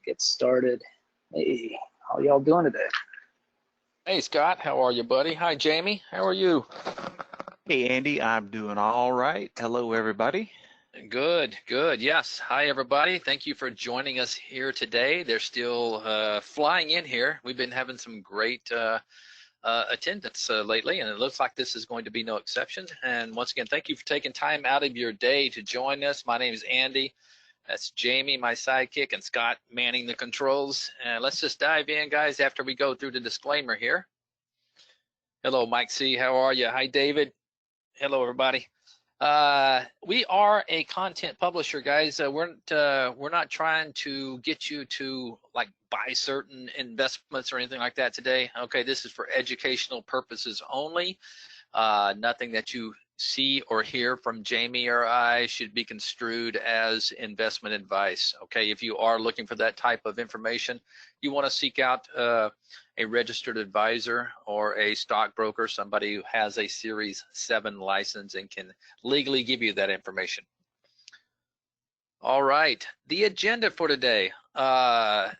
Get started. Hey, how y'all doing today? Hey Scott, how are you, buddy? Hi Jamie, how are you? Hey Andy, I'm doing all right. Hello everybody. Good, good. Yes. Hi everybody. Thank you for joining us here today. They're still flying in here. We've been having some great attendance lately, and it looks like this is going to be no exception. And once again, thank you for taking time out of your day to join us. My name is Andy. That's Jamie, my sidekick, and Scott manning the controls. And let's just dive in, guys, after we go through the disclaimer here. Hello, Mike C. How are you? Hi, David. Hello, everybody. We are a content publisher, guys. We're not trying to get you to like buy certain investments or anything like that today. Okay, this is for educational purposes only. Nothing that you see or hear from Jamie or I should be construed as investment advice. Okay, if you are looking for that type of information, you want to seek out a registered advisor or a stockbroker, somebody who has a Series 7 license and can legally give you that information. All right, the agenda for today.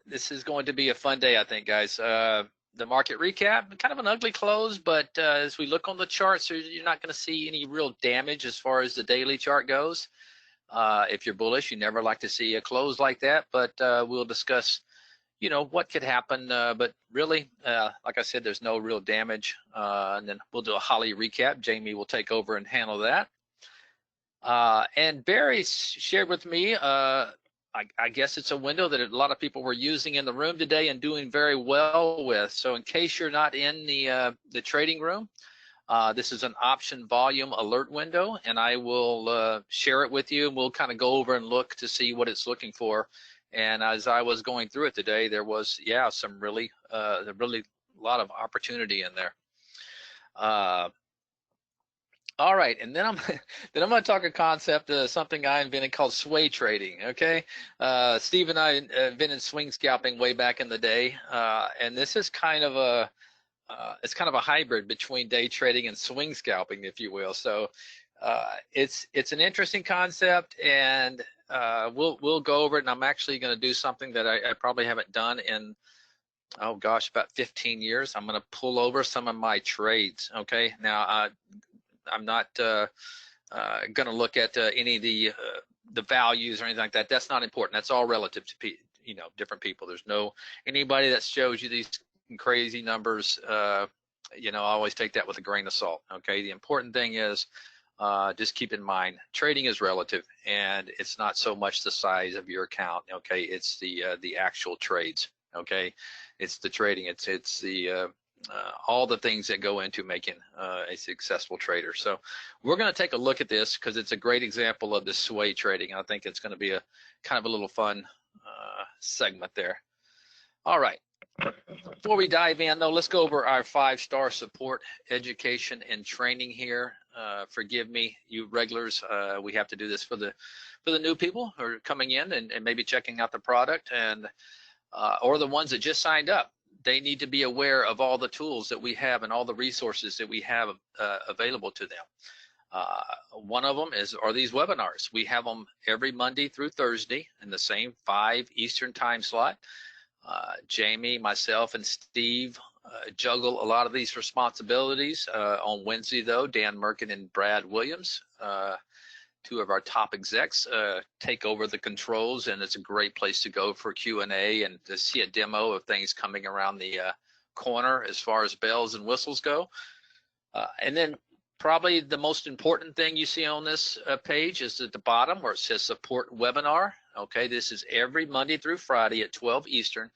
This is going to be a fun day, I think, guys. The market recap, kind of an ugly close, but as we look on the charts, you're not going to see any real damage as far as the daily chart goes. If you're bullish, you never like to see a close like that, but we'll discuss, you know, what could happen. But really, like I said, there's no real damage. And then we'll do a Holly recap. Jamie will take over and handle that. And Barry shared with me, I guess it's a window that a lot of people were using in the room today and doing very well with. So in case you're not in the trading room, this is an option volume alert window, and I will share it with you, and we'll kind of go over and look to see what it's looking for. And as I was going through it today, there was, yeah, some really a lot of opportunity in there. All right, and then I'm going to talk a concept, something I invented called sway trading. Okay, Steve and I invented swing scalping way back in the day, and this is kind of a it's kind of a hybrid between day trading and swing scalping, if you will. So it's an interesting concept, and we'll go over it. And I'm actually going to do something that I probably haven't done in, oh gosh, about 15 years. I'm going to pull over some of my trades. Okay, now I'm not going to look at any of the values or anything like that. That's not important. That's all relative to different people. There's no anybody that shows you these crazy numbers. I always take that with a grain of salt. Okay, the important thing is just keep in mind trading is relative, and it's not so much the size of your account. Okay, it's the actual trades. Okay, it's the trading. It's the all the things that go into making a successful trader. So we're going to take a look at this because it's a great example of the sway trading. I think it's going to be a kind of a little fun segment there. All right. Before we dive in, though, let's go over our 5-star support, education, and training here. Forgive me, you regulars. We have to do this for the new people who are coming in and maybe checking out the product, and or the ones that just signed up. They need to be aware of all the tools that we have and all the resources that we have available to them. One of them are these webinars. We have them every Monday through Thursday in the same 5 Eastern time slot. Jamie, myself, and Steve juggle a lot of these responsibilities. On Wednesday, though, Dan Merkin and Brad Williams, 2 of our top execs, take over the controls, and it's a great place to go for Q&A and to see a demo of things coming around the corner as far as bells and whistles go. And then probably the most important thing you see on this page is at the bottom where it says support webinar. Okay, this is every Monday through Friday at 12 Eastern.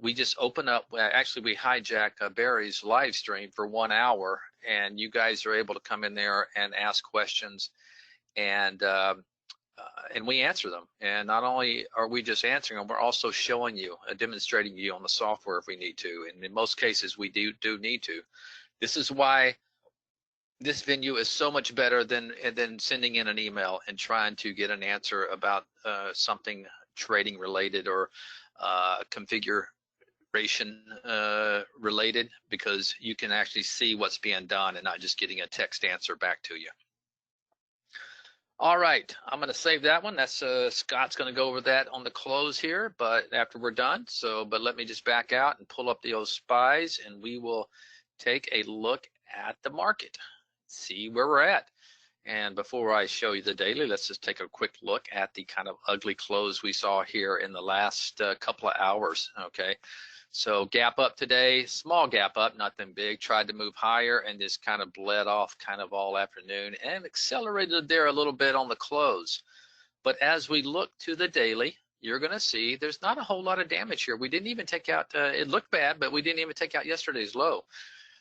We just open up, actually we hijack Barry's live stream for 1 hour, and you guys are able to come in there and ask questions, and we answer them. And not only are we just answering them, we're also showing you, demonstrating you on the software if we need to, and in most cases we do need to. This is why this venue is so much better than sending in an email and trying to get an answer about something trading related or configuration related, because you can actually see what's being done and not just getting a text answer back to you. All right, I'm going to save that one. That's Scott's going to go over that on the close here, but after we're done. So, but let me just back out and pull up the old spies, and we will take a look at the market, see where we're at. And before I show you the daily, let's just take a quick look at the kind of ugly close we saw here in the last couple of hours. Okay, so gap up today, small gap up, nothing big. Tried to move higher and just kind of bled off kind of all afternoon and accelerated there a little bit on the close. But as we look to the daily, you're going to see there's not a whole lot of damage here. We didn't even take out, it looked bad, but we didn't even take out yesterday's low.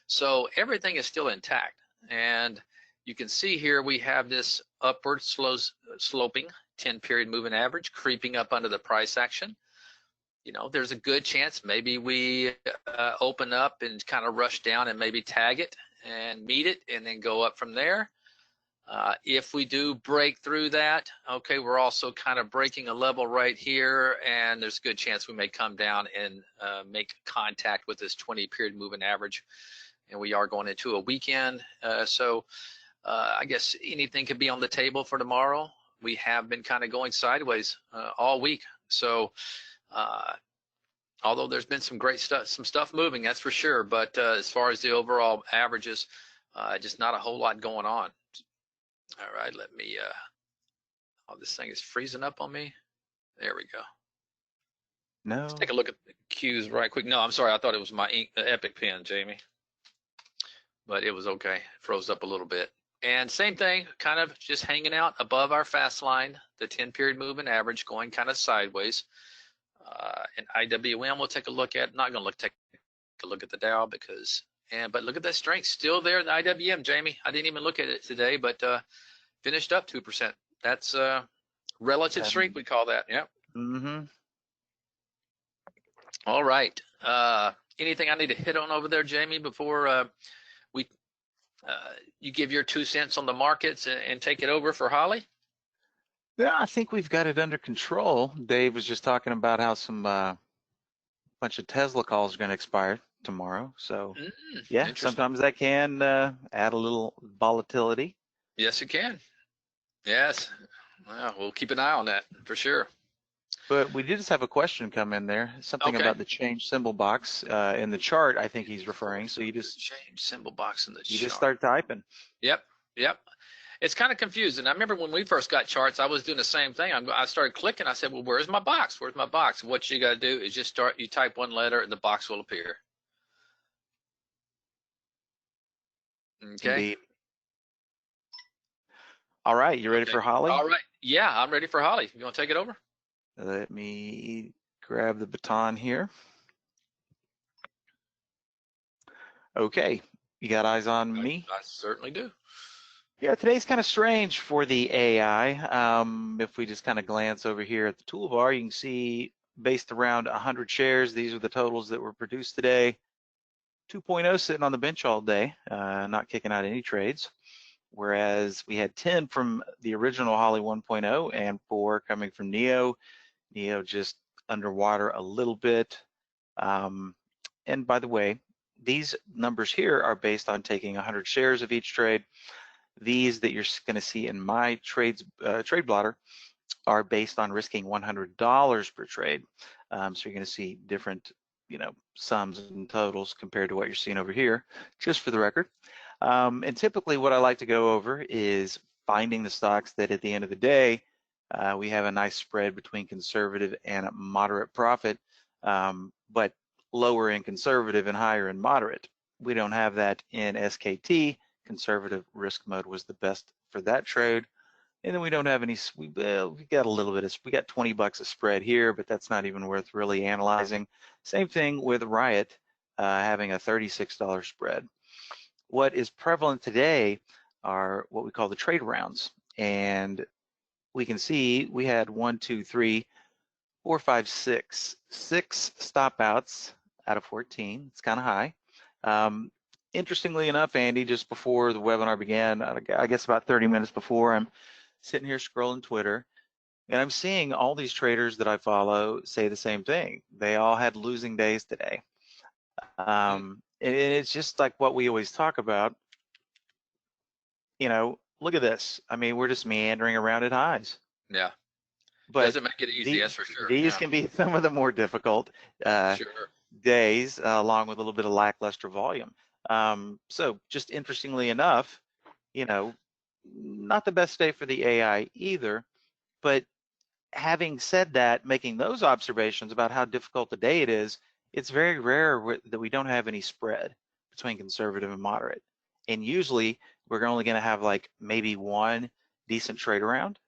So everything is still intact. And you can see here we have this upward sloping 10-period moving average creeping up under the price action. You know, there's a good chance maybe we open up and kind of rush down and maybe tag it and meet it and then go up from there. If we do break through that, okay, we're also kind of breaking a level right here, and there's a good chance we may come down and make contact with this 20-period moving average. And we are going into a weekend, so I guess anything could be on the table for tomorrow. We have been kind of going sideways all week, so although there's been some great stuff, some stuff moving, that's for sure. But as far as the overall averages, just not a whole lot going on. All right, let me. Oh, this thing is freezing up on me. There we go. No. Let's take a look at the cues right quick. No, I'm sorry. I thought it was my ink, Epic pen, Jamie. But it was okay. It froze up a little bit. And same thing, kind of just hanging out above our fast line, the 10-period moving average going kind of sideways. And IWM we'll take a look at. Not going to take a look at the Dow because, but look at that strength still there in the IWM, Jamie. I didn't even look at it today, but finished up 2%. That's relative strength, we call that. Yep. Mm-hmm. All right. Anything I need to hit on over there, Jamie, before you give your 2 cents on the markets and take it over for Holly? Yeah, I think we've got it under control. Dave was just talking about how some bunch of Tesla calls are going to expire tomorrow. So yeah, sometimes that can add a little volatility. Yes, it can. Yes. Well, we'll keep an eye on that for sure. But we did just have a question come in there, something about the change symbol box in the chart. I think he's referring. So you just change symbol box in the chart. You just start typing. Yep. It's kind of confusing. I remember when we first got charts, I was doing the same thing. I started clicking. I said, well, where's my box? Where's my box? What you got to do is just you type one letter and the box will appear. Okay. Indeed. All right. You ready for Holly? All right. Yeah, I'm ready for Holly. You want to take it over? Let me grab the baton here. Okay. You got eyes on me? I certainly do. Yeah, today's kind of strange for the AI. If we just kind of glance over here at the toolbar, you can see based around 100 shares, these are the totals that were produced today. 2.0 sitting on the bench all day, not kicking out any trades. Whereas we had 10 from the original Holly 1.0 and 4 coming from Neo. Neo just underwater a little bit. And by the way, these numbers here are based on taking 100 shares of each trade. These that you're going to see in my trade blotter are based on risking $100 per trade. So you're going to see different, sums and totals compared to what you're seeing over here, just for the record. And typically what I like to go over is finding the stocks that at the end of the day, we have a nice spread between conservative and moderate profit, but lower in conservative and higher in moderate. We don't have that in SKT. Conservative risk mode was the best for that trade. And then we don't have any, we got a little bit of, we got 20 bucks a spread here, but that's not even worth really analyzing. Same thing with Riot, having a $36 spread. What is prevalent today are what we call the trade rounds. And we can see we had 1, 2, 3, 4, 5, 6 stop outs out of 14. It's kind of high. Interestingly enough, Andy, just before the webinar began, I guess about 30 minutes before, I'm sitting here scrolling Twitter, and I'm seeing all these traders that I follow say the same thing. They all had losing days today. And it's just like what we always talk about. look at this. I mean, we're just meandering around at highs. Yeah. But Doesn't make it easy, that's for sure. these Yeah. can be some of the more difficult Sure. days, along with a little bit of lackluster volume. So just interestingly enough, you know, not the best day for the AI either. But having said that, making those observations about how difficult the day it is, it's very rare that we don't have any spread between conservative and moderate. And usually we're only going to have like maybe one decent trade around.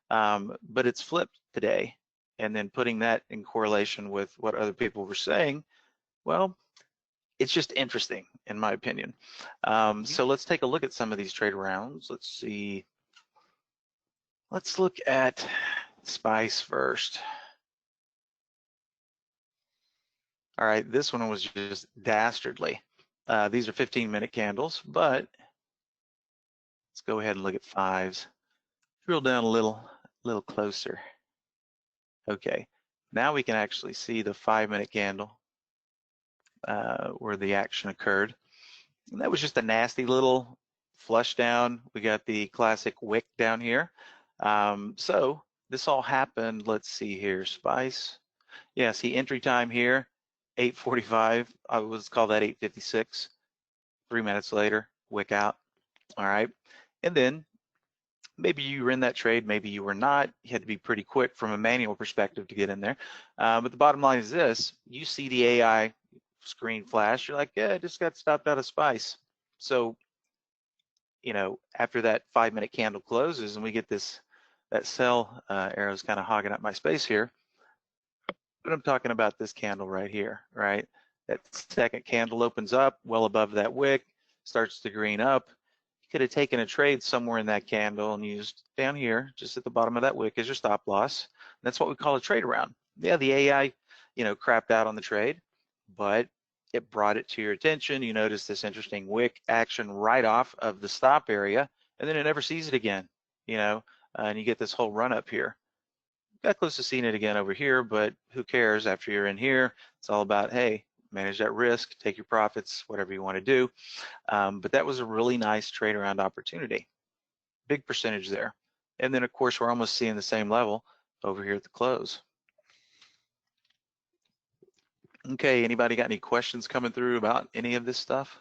But it's flipped today. And then putting that in correlation with what other people were saying, well, it's just interesting in my opinion. So let's take a look at some of these trade rounds. Let's see. Let's look at Spice first. All right, this one was just dastardly. These are 15-minute candles, but let's go ahead and look at fives. Drill down a little closer. Okay, now we can actually see the 5-minute candle where the action occurred. And that was just a nasty little flush down. We got the classic wick down here. So this all happened, let's see here, Spice. Yeah, see entry time here, 8:45. I was call that 8:56. 3 minutes later, wick out. All right. And then maybe you were in that trade, maybe you were not. You had to be pretty quick from a manual perspective to get in there. But the bottom line is this, you see the AI screen flash, you're like, yeah, I just got stopped out of Spice. So, you know, after that 5-minute candle closes and we get this, that sell arrow's kind of hogging up my space here. But I'm talking about this candle right here, right? That second candle opens up well above that wick, starts to green up. You could have taken a trade somewhere in that candle and used down here, just at the bottom of that wick as your stop loss. That's what we call a trade around. Yeah, the AI, you know, crapped out on the trade, but it brought it to your attention. You notice this interesting wick action right off of the stop area, and then it never sees it again, you know, and you get this whole run up here. Got close to seeing it again over here, but who cares after you're in here? It's all about, hey, manage that risk, take your profits, whatever you want to do. But that was a really nice trade around opportunity. Big percentage there. And then of course, we're almost seeing the same level over here at the close. Okay, anybody got any questions coming through about any of this stuff?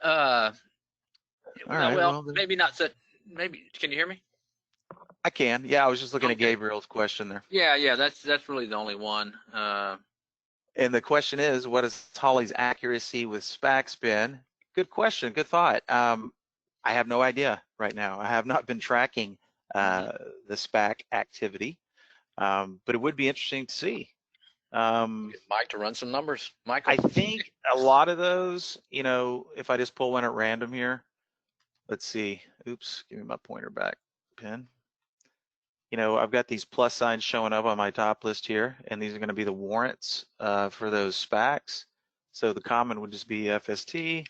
All right, well, maybe not so, maybe, can you hear me? I can. Yeah, I was just looking at Okay. Gabriel's question there. Yeah, that's really the only one. And the question is, what is Holly's accuracy with SPACs been? Good question, good thought. I have no idea right now. I have not been tracking the SPAC activity, but it would be interesting to see. Get Mike to run some numbers. Michael. I think a lot of those, you know, if I just pull one at random here, let's see. Oops, give me my pointer back, pen. You know, I've got these plus signs showing up on my top list here, and these are going to be the warrants for those SPACs. So the common would just be FST.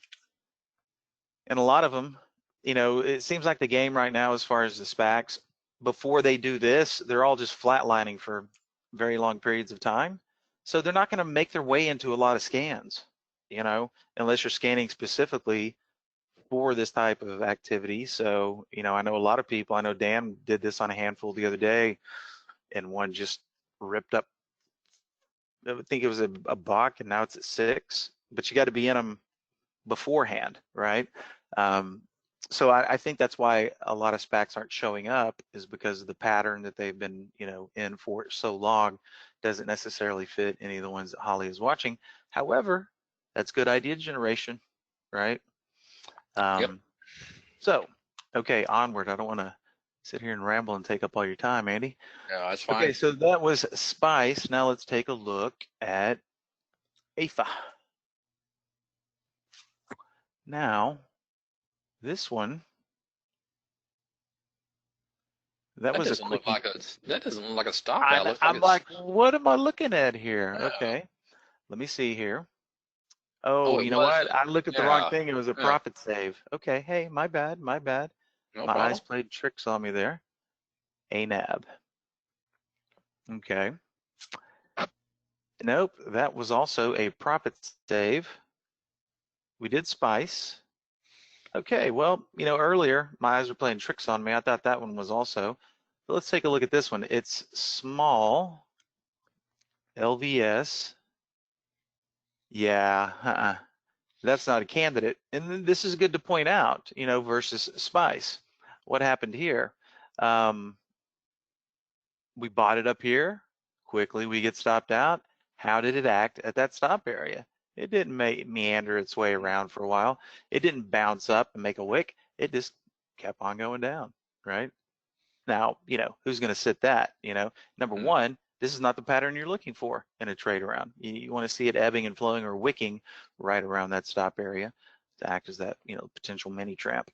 And a lot of them, you know, it seems like the game right now as far as the SPACs, before they do this, they're all just flatlining for very long periods of time. So they're not going to make their way into a lot of scans, you know, unless you're scanning specifically for this type of activity. So, you know, I know a lot of people, I know Dan did this on a handful the other day, and one just ripped up, I think it was a buck, and now it's at 6, but you got to be in them beforehand, right? So I think that's why a lot of SPACs aren't showing up, is because of the pattern that they've been, you know, in for so long doesn't necessarily fit any of the ones that Holly is watching. However, that's good idea generation, right? Yep. So, okay, onward. I don't want to sit here and ramble and take up all your time, Andy. No, that's fine. Okay, so that was Spice. Now let's take a look at AFA. Now, this one, that was doesn't look like a stock. I'm like, what am I looking at here? Okay, let me see here. Oh, you know what? I looked at the wrong thing. It was a profit save. Okay, hey, my bad. No my problem. eyes played tricks on me there. ANAB. Okay. Nope, that was also a profit save. We did Spice. Okay, well, earlier my eyes were playing tricks on me. I thought that one was also. But let's take a look at this one. It's small LVS. Yeah, that's not a candidate. And this is good to point out, versus SPICE. What happened here? We bought it up here. Quickly we get stopped out. How did it act at that stop area? It didn't meander its way around for a while. It didn't bounce up and make a wick. It just kept on going down, right? Now, who's going to sit that? Number one, this is not the pattern you're looking for in a trade around. You want to see it ebbing and flowing or wicking right around that stop area to act as that, potential mini trap.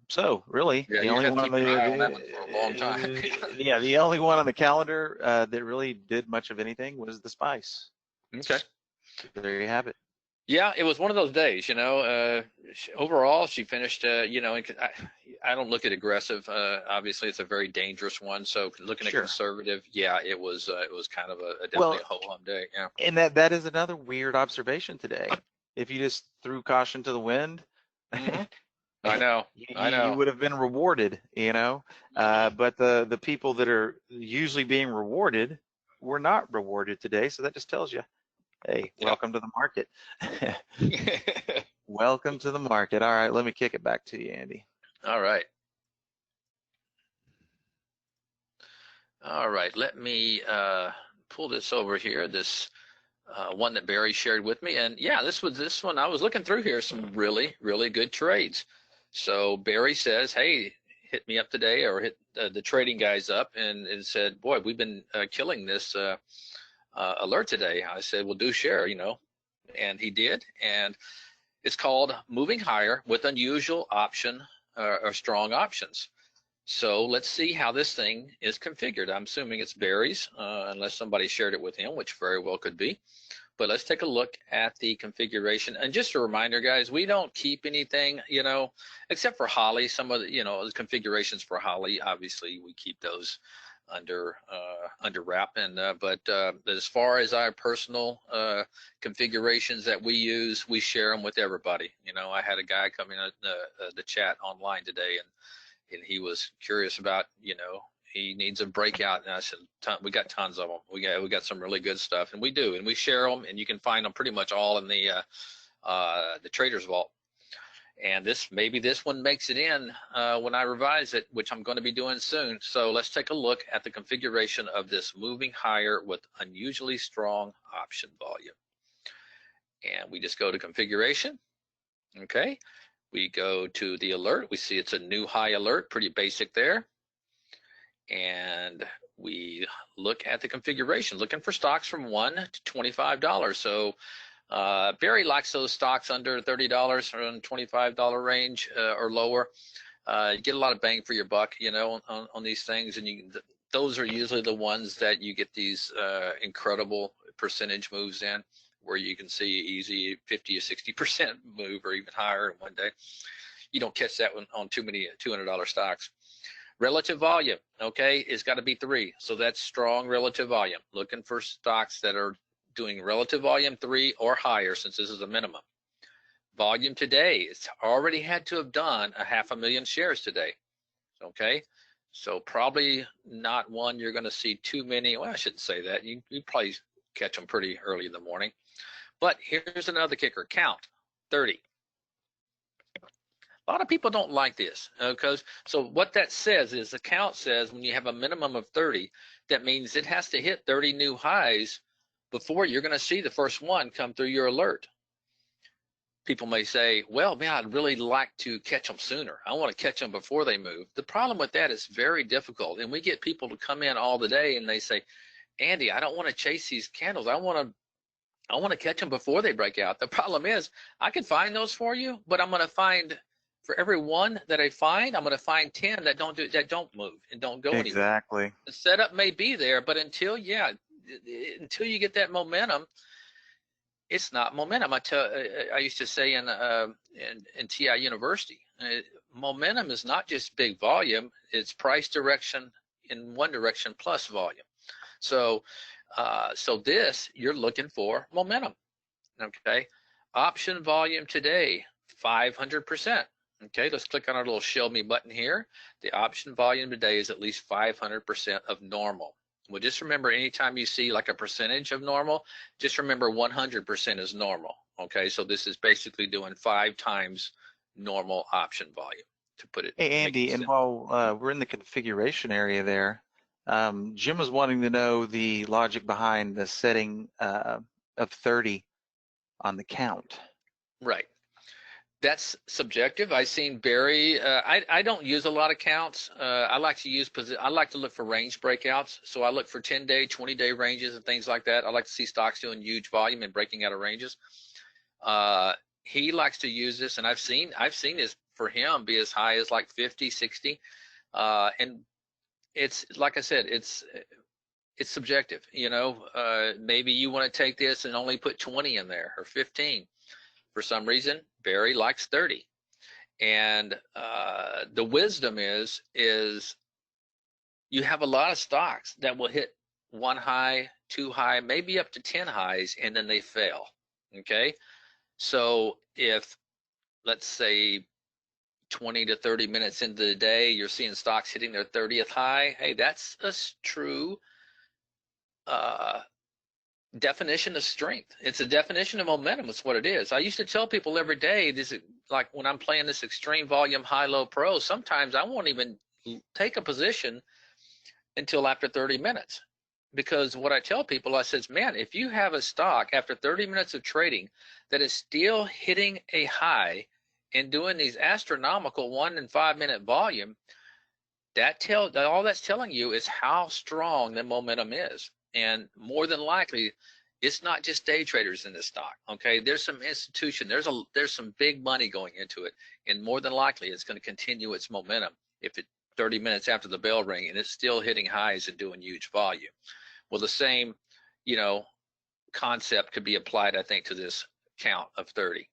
So really, Yeah, the you only have to one on keep an eye on that one for a long time. yeah, the only one on the calendar that really did much of anything was the Spice. Okay. There you have it. Yeah, it was one of those days, overall, she finished, I don't look at aggressive. Obviously, it's a very dangerous one. So looking at Sure. conservative, yeah, it was kind of definitely Well, a ho-hum day. Yeah. and that is another weird observation today. If you just threw caution to the wind, Mm-hmm. I know. you would have been rewarded, but the people that are usually being rewarded were not rewarded today. So that just tells you, hey, welcome to the market. Welcome to the market. All right, let me kick it back to you, Andy. All right. All right. Let me pull this over here. This one that Barry shared with me, and yeah, this one. I was looking through here, some really, really good trades. So Barry says, "Hey, hit me up today," or hit the trading guys up, and said, "Boy, we've been killing this alert today." I said, "Well, do share, and he did, and it's called moving higher with unusual option or strong options. So let's see how this thing is configured. I'm assuming it's Barry's, unless somebody shared it with him, which very well could be. But let's take a look at the configuration. And just a reminder, guys, we don't keep anything, except for Holly. Some of the, the configurations for Holly, obviously, we keep those under wrap. And but as far as our personal configurations that we use, we share them with everybody. I had a guy come in the chat online today, and he was curious about, he needs a breakout, and I said, we got tons of them. We got some really good stuff, and we do, and we share them, and you can find them pretty much all in the Traders Vault. And maybe this one makes it in when I revise it, which I'm going to be doing soon. So let's take a look at the configuration of this moving higher with unusually strong option volume. And we just go to configuration. Okay. We go to the alert. We see it's a new high alert, pretty basic there. And we look at the configuration, looking for stocks from $1 to $25. So Barry likes those stocks under $30, around $25 range or lower. You get a lot of bang for your buck, on these things, and those are usually the ones that you get these incredible percentage moves in, where you can see easy 50 or 60% move or even higher in one day. You don't catch that one on too many $200 stocks. Relative volume, okay, it's got to be 3. So that's strong relative volume. Looking for stocks that are doing relative volume 3 or higher, since this is a minimum. Volume today, it's already had to have done 500,000 shares today, okay? So probably not one you're going to see too many. Well, I shouldn't say that. You probably catch them pretty early in the morning. But here's another kicker, count, 30. A lot of people don't like this, because so what that says is the count says when you have a minimum of 30, that means it has to hit 30 new highs before you're going to see the first one come through your alert. People may say, well, man, I'd really like to catch them sooner. I want to catch them before they move. The problem with that is very difficult. And we get people to come in all the day and they say, Andy, I don't want to chase these candles. I want to catch them before they break out. The problem is I can find those for you, but I'm going to find, for every one that I find, I'm going to find 10 that don't move and don't go anywhere. Exactly. The setup may be there, but until you get that momentum, it's not momentum. I used to say in TI University, momentum is not just big volume; it's price direction in one direction plus volume. So this, you're looking for momentum. Okay, option volume today 500%. Okay, let's click on our little show me button here. The option volume today is at least 500% of normal. Well, just remember, anytime you see like a percentage of normal, just remember 100% is normal. Okay, so this is basically doing 5 times normal option volume, to put it. Hey, Andy, and while we're in the configuration area there, Jim was wanting to know the logic behind the setting of 30 on the count. Right. That's subjective. I've seen Barry. I don't use a lot of counts. I like to look for range breakouts. So I look for 10-day, 20-day ranges and things like that. I like to see stocks doing huge volume and breaking out of ranges. He likes to use this, and I've seen this for him be as high as like 50, 60, and it's like I said, it's subjective. You know, maybe you want to take this and only put 20 in there or 15. For some reason, Barry likes 30. And the wisdom is you have a lot of stocks that will hit 1 high, 2 high, maybe up to 10 highs, and then they fail. Okay. So if, let's say, 20 to 30 minutes into the day, you're seeing stocks hitting their 30th high, hey, that's a true definition of strength. It's a definition of momentum. It's what it is. I used to tell people every day, this is like when I'm playing this extreme volume high-low pro, sometimes I won't even take a position until after 30 minutes. Because what I tell people, I says, man, if you have a stock after 30 minutes of trading that is still hitting a high and doing these astronomical 1 and 5 minute volume, all that's telling you is how strong the momentum is. And more than likely, it's not just day traders in this stock. Okay, there's some institution, there's some big money going into it, and more than likely, it's going to continue its momentum if it 30 minutes after the bell ring and it's still hitting highs and doing huge volume. Well, the same, you know, concept could be applied, I think, to this count of 30.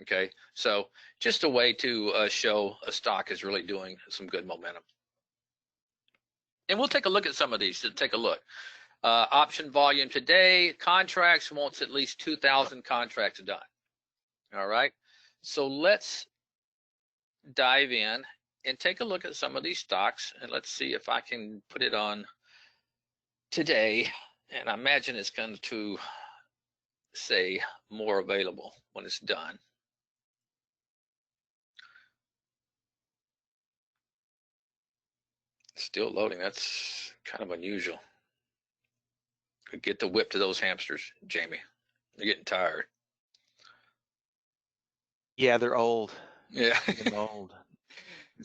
Okay, so just a way to show a stock is really doing some good momentum. And we'll take a look at some of these to take a look. Option volume today, contracts wants at least 2,000 contracts done. All right, so let's dive in and take a look at some of these stocks, and let's see if I can put it on today. And I imagine it's going to say more available when it's done. Still loading. That's kind of unusual. Get the whip to those hamsters, Jamie. They're getting tired. Yeah, they're old. Yeah. They're old.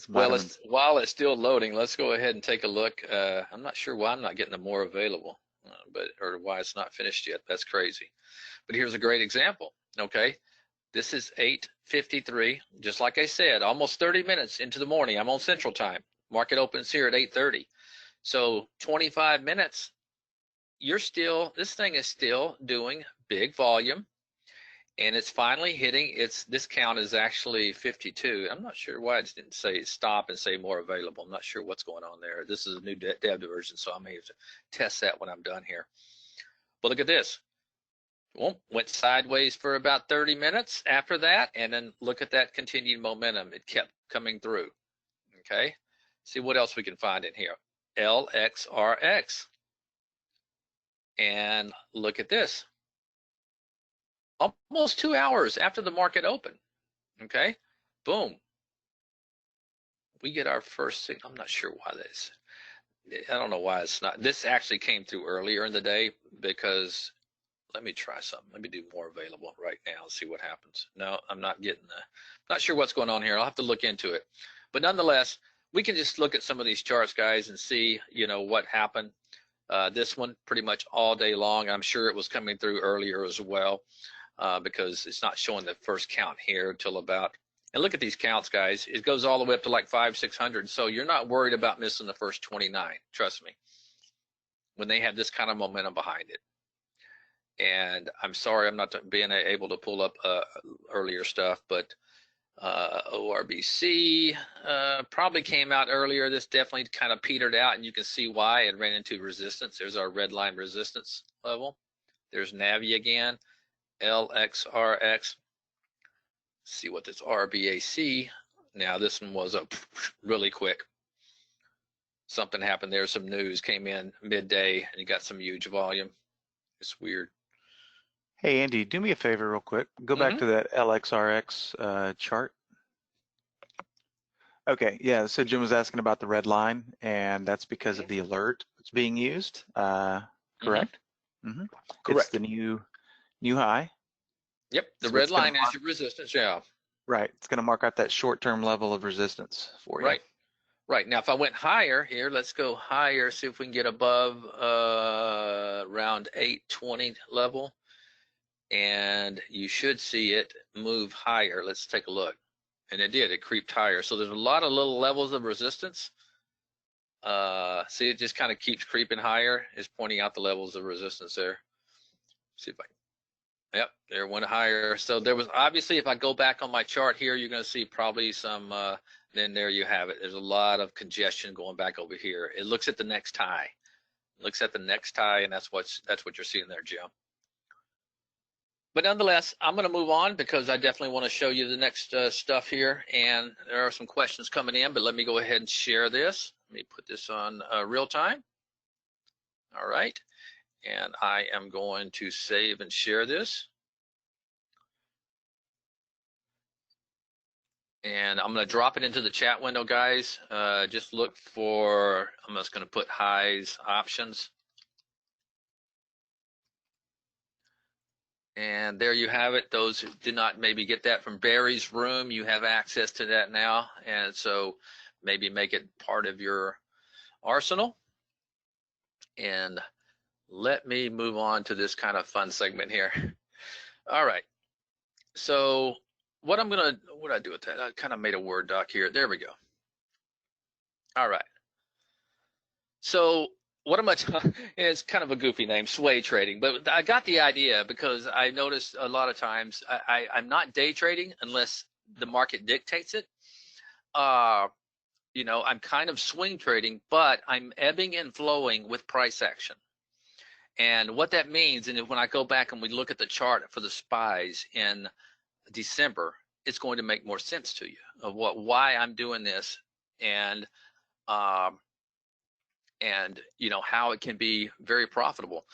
Well, while it's still loading, let's go ahead and take a look. I'm not sure why I'm not getting the more available, or why it's not finished yet. That's crazy. But here's a great example. Okay, this is 8:53. Just like I said, almost 30 minutes into the morning. I'm on Central Time. Market opens here at 8:30. So 25 minutes. This thing is still doing big volume, and it's finally hitting this count is actually 52. I'm not sure why it didn't say stop and say more available. I'm not sure what's going on there. This is a new dev version, so I may have to test that when I'm done here. But look at this. Went sideways for about 30 minutes after that, and then look at that continued momentum. It kept coming through. Okay, see what else we can find in here. LXRX. And look at this. Almost 2 hours after the market opened. Okay, boom. We get our first signal. I'm not sure why this. I don't know why it's not. This actually came through earlier in the day because, let me try something. Let me do more available right now and see what happens. No, I'm not getting not sure what's going on here. I'll have to look into it. But nonetheless, we can just look at some of these charts, guys, and see, you know, what happened. This one pretty much all day long. I'm sure it was coming through earlier as well, because it's not showing the first count here until about, and look at these counts, guys. It goes all the way up to like 500-600. So you're not worried about missing the first 29. Trust me, when they have this kind of momentum behind it. And I'm sorry I'm not being able to pull up earlier stuff, but ORBC probably came out earlier. This definitely kind of petered out, and you can see why it ran into resistance. There's our red line resistance level. There's Navi again, LXRX. see what this RBAC. Now this one was up really quick. Something happened there. Some news came in midday, and you got some huge volume. It's weird. Hey, Andy, do me a favor real quick. Go back to that LXRX chart. Okay, yeah, so Jim was asking about the red line, and that's because of the alert that's being used, correct? Correct. It's the new high. Yep, the So red it's gonna line is your resistance, yeah. Right, it's going to mark out that short-term level of resistance for you. Right, right. Now, if I went higher here, let's go higher, see if we can get above around 820 level, and you should see it move higher. Let's take a look. And it did, it creeped higher. So there's a lot of little levels of resistance. See, it just kind of keeps creeping higher. It's pointing out the levels of resistance there. See if I can. Yep, there went higher. So there was obviously, if I go back on my chart here, you're going to see probably some, then there you have it. There's a lot of congestion going back over here. It looks at the next high. It looks at the next high, and that's what you're seeing there, Jim. But nonetheless, I'm going to move on because I definitely want to show you the next stuff here. And there are some questions coming in, but let me go ahead and share this. Let me put this on real time. All right. And I am going to save and share this. And I'm going to drop it into the chat window, guys. Just look for, I'm just going to put highs options. And there you have it. Those who did not maybe get that from Barry's room, you have access to that now. And so maybe make it part of your arsenal. And let me move on to this kind of fun segment here. All right. So what did I do with that? I kind of made a Word doc here. There we go. All right. So what am I talking? It's kind of a goofy name, sway trading, but I got the idea because I noticed a lot of times I'm not day trading unless the market dictates it. You know, I'm kind of swing trading, but I'm ebbing and flowing with price action. And what that means, and when I go back and we look at the chart for the SPYs in December, it's going to make more sense to you of why I'm doing this, and you know how it can be very profitable.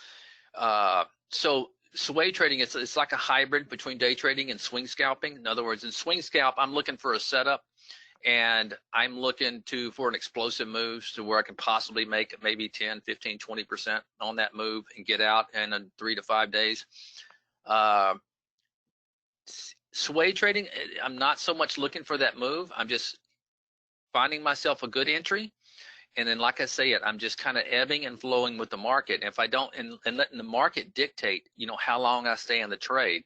So sway trading, it's like a hybrid between day trading and swing scalping. In other words, in swing scalp, I'm looking for a setup, and I'm looking for an explosive move to where I can possibly make maybe 10, 15, 20% on that move and get out in 3 to 5 days. Sway trading, I'm not so much looking for that move. I'm just finding myself a good entry. And then, like I say, I'm just kind of ebbing and flowing with the market. And if I don't, and letting the market dictate, you know, how long I stay in the trade,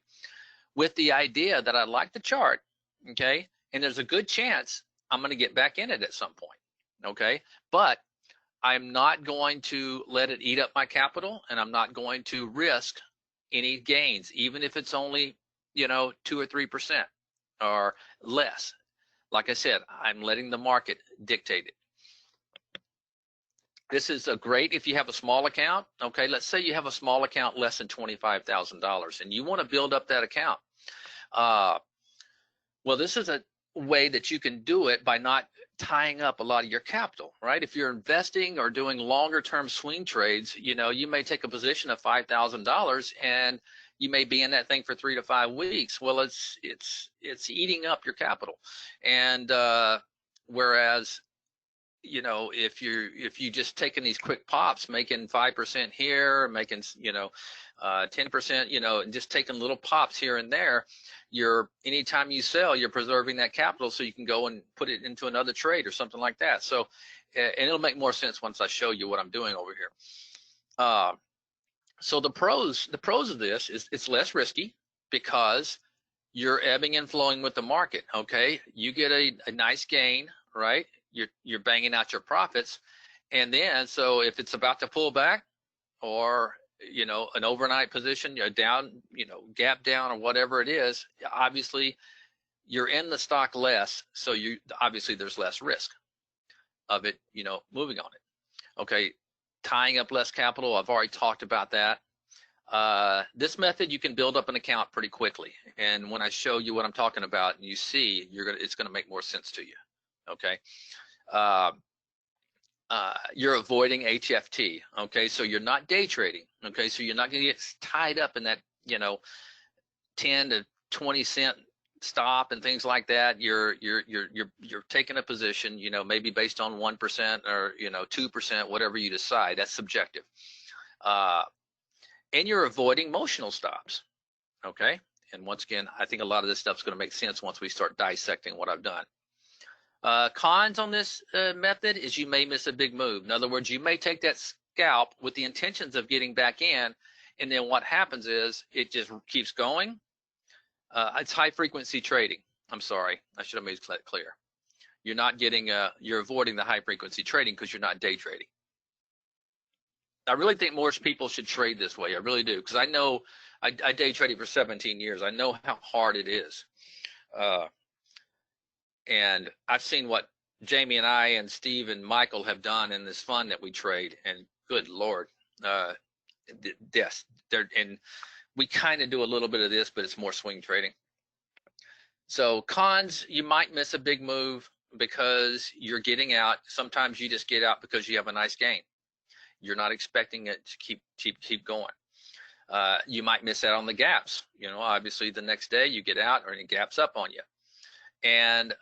with the idea that I like the chart, okay, and there's a good chance I'm going to get back in it at some point, okay, but I'm not going to let it eat up my capital, and I'm not going to risk any gains, even if it's only, you know, 2 or 3% or less. Like I said, I'm letting the market dictate it. This is a great if you have a small account. Okay, let's say you have a small account less than $25,000 and you want to build up that account. Well, this is a way that you can do it by not tying up a lot of your capital, right? If you're investing or doing longer term swing trades, you know, you may take a position of $5,000 and you may be in that thing for 3 to 5 weeks. Well, it's eating up your capital. And whereas, you know, if you just taking these quick pops, making 5% here, making, you know, 10%, you know, and just taking little pops here and there, anytime you sell, you're preserving that capital so you can go and put it into another trade or something like that. So, and it'll make more sense once I show you what I'm doing over here. So the pros of this is it's less risky because you're ebbing and flowing with the market. Okay, you get a nice gain, right? You're banging out your profits, and then so if it's about to pull back, or you know, an overnight position, you're down, you know, gap down or whatever it is, obviously you're in the stock less, so obviously there's less risk of it, you know, moving on it. Okay, tying up less capital, I've already talked about that. This method, you can build up an account pretty quickly. And when I show you what I'm talking about and you see, it's going to make more sense to you. Okay. You're avoiding HFT. Okay. So you're not day trading. Okay. So you're not going to get tied up in that, 10 to 20 cent stop and things like that. You're taking a position, maybe based on 1% or, 2%, whatever you decide. That's subjective. And you're avoiding emotional stops, okay? And once again, I think a lot of this stuff's going to make sense once we start dissecting what I've done. Cons on this method is you may miss a big move. In other words, you may take that scalp with the intentions of getting back in, and then what happens is it just keeps going. It's high frequency trading. I'm sorry, I should have made it clear. You're not getting, you're avoiding the high frequency trading because you're not day trading. I really think more people should trade this way. I really do, because I know I day traded for 17 years. I know how hard it is. And I've seen what Jamie and I and Steve and Michael have done in this fund that we trade, and good Lord, yes, and we kind of do a little bit of this, but it's more swing trading. So cons, you might miss a big move because you're getting out. Sometimes you just get out because you have a nice gain. You're not expecting it to keep going. You might miss out on the gaps. Obviously the next day you get out or it gaps up on you. And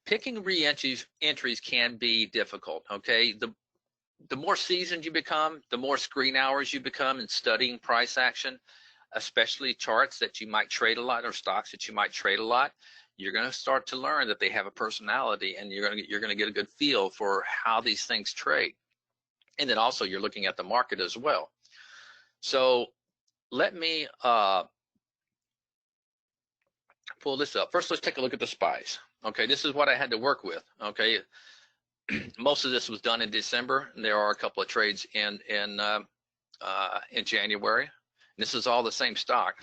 picking re-entries can be difficult. Okay, the more seasoned you become, the more screen hours you become in studying price action, especially charts that you might trade a lot or stocks that you might trade a lot. You're going to start to learn that they have a personality, and you're going to get a good feel for how these things trade. And then also you're looking at the market as well. So let me pull this up. First, let's take a look at the SPYs. Okay, this is what I had to work with. Okay, most of this was done in December. And there are a couple of trades in January. And this is all the same stock.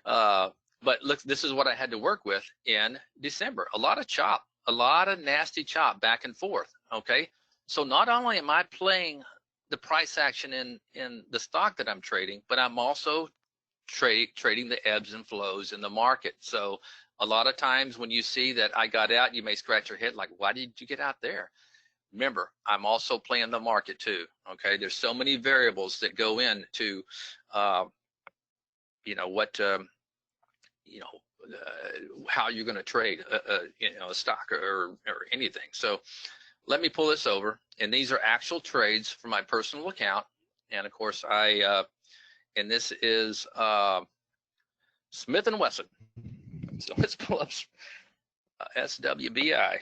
But look, this is what I had to work with in December. A lot of chop, a lot of nasty chop back and forth. Okay. So not only am I playing the price action in the stock that I'm trading, but I'm also trading the ebbs and flows in the market. So a lot of times when you see that I got out, you may scratch your head like, why did you get out there? Remember, I'm also playing the market too. Okay. There's so many variables that go into, how you're going to trade a stock or anything. So let me pull this over, and these are actual trades from my personal account. And of course and this is Smith & Wesson. So let's pull up SWBI.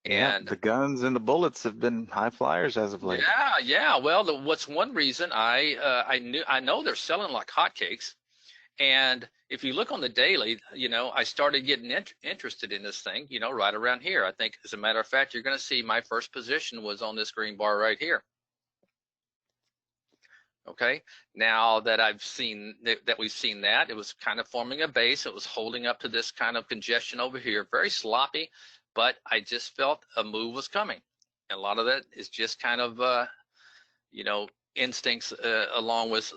And the guns and the bullets have been high flyers as of late. Yeah. Well, what's one reason I know they're selling like hotcakes. And if you look on the daily, I started getting interested in this thing, right around here. I think, as a matter of fact, you're going to see my first position was on this green bar right here. Okay. Now that I've seen that we've seen that, it was kind of forming a base. It was holding up to this kind of congestion over here, very sloppy, but I just felt a move was coming. And a lot of that is just kind of, instincts along with,